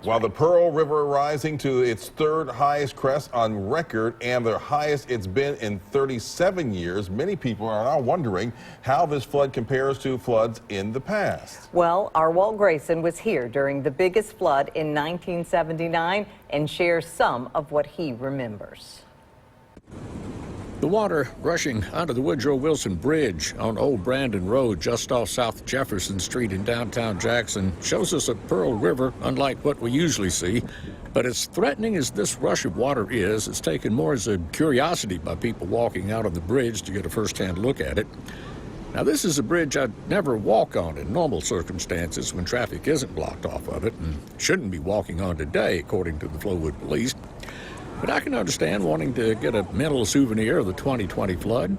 While the Pearl River rising to its third highest crest on record and the highest it's been in 37 years, many people are now wondering how this flood compares to floods in the past. Well, our Walt Grayson was here during the biggest flood in 1979 and shares some of what he remembers. The water rushing onto the Woodrow Wilson Bridge on Old Brandon Road just off South Jefferson Street in downtown Jackson shows us a Pearl River unlike what we usually see. But as threatening as this rush of water is, it's taken more as a curiosity by people walking out on the bridge to get a first-hand look at it. Now, this is a bridge I'd never walk on in normal circumstances when traffic isn't blocked off of it, and shouldn't be walking on today, according to the Flowood Police. But I can understand wanting to get a mental souvenir of the 2020 flood.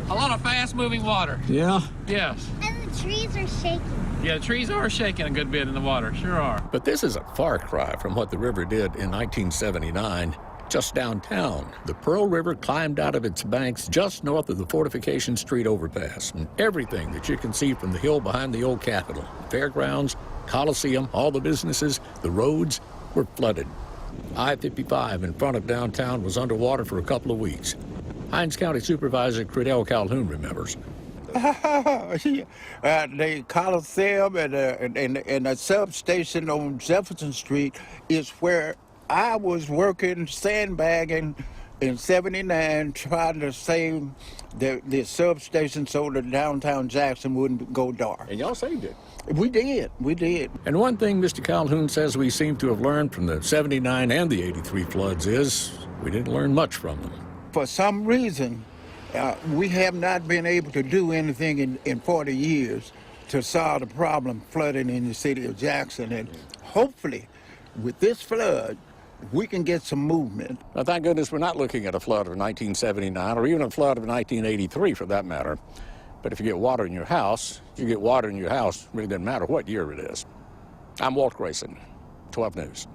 A lot of fast-moving water. Yeah? Yes. And the trees are shaking. Yeah, the trees are shaking a good bit in the water, sure are. But this is a far cry from what the river did in 1979. Just downtown, the Pearl River climbed out of its banks just north of the Fortification Street overpass. And everything that you can see from the hill behind the old Capitol, fairgrounds, Coliseum, all the businesses, the roads were flooded. I-55 in front of downtown was underwater for a couple of weeks. Hinds County Supervisor Credell Calhoun remembers. The Coliseum and the substation on Jefferson Street is where I was working, sandbagging in '79, trying to save the substation so that downtown Jackson wouldn't go dark. And y'all saved it. We did. And one thing Mr. Calhoun says we seem to have learned from the '79 and the '83 floods is we didn't learn much from them. For some reason, we have not been able to do anything in 40 years to solve the problem flooding in the city of Jackson. And hopefully, with this flood, we can get some movement. Now, thank goodness we're not looking at a flood of 1979 or even a flood of 1983 for that matter. But if you get water in your house, you get water in your house. It really doesn't matter what year it is. I'm Walt Grayson, 12 News.